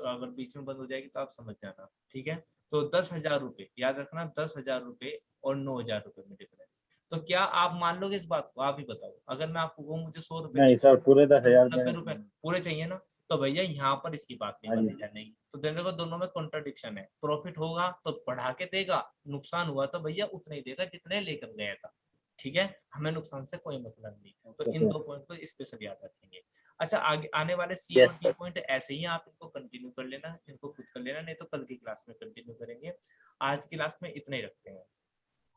[SPEAKER 1] अगर बीच में बंद हो जाएगी तो आप समझ जाना, ठीक है। तो 10,000 रुपए याद रखना, 10,000 रुपए और 9,000 रुपए में डिफरेंस। तो क्या आप मान लोगे इस बात को? आप ही बताओ, अगर मैं आपको कहूँ मुझे 100 रुपए
[SPEAKER 2] नहीं सर, पूरे 10,000
[SPEAKER 1] 90
[SPEAKER 2] देने
[SPEAKER 1] रुपए
[SPEAKER 2] पड़ेंगे।
[SPEAKER 1] पूरे चाहिए ना, तो भैया यहाँ पर इसकी बात नहीं
[SPEAKER 2] हाँ जी।
[SPEAKER 1] मानी जाएगी। तो देखो दोनों में कॉन्ट्रडिक्शन है, प्रॉफिट होगा तो बढ़ा के देगा, नुकसान हुआ तो भैया उतना ही देगा जितने लेकर गया था, ठीक है। हमें नुकसान से कोई मतलब नहीं। तो
[SPEAKER 2] ओके
[SPEAKER 1] इन
[SPEAKER 2] सर।
[SPEAKER 1] दो पॉइंट को स्पेशल याद रखेंगे। अच्छा आगे आने वाले सी और
[SPEAKER 3] यस
[SPEAKER 1] डी
[SPEAKER 3] सर।
[SPEAKER 1] पॉइंट ऐसे ही आप इनको कंटिन्यू कर लेना, इनको खुद कर लेना, नहीं तो कल की क्लास में कंटिन्यू करेंगे। आज की क्लास में इतना ही रखते हैं।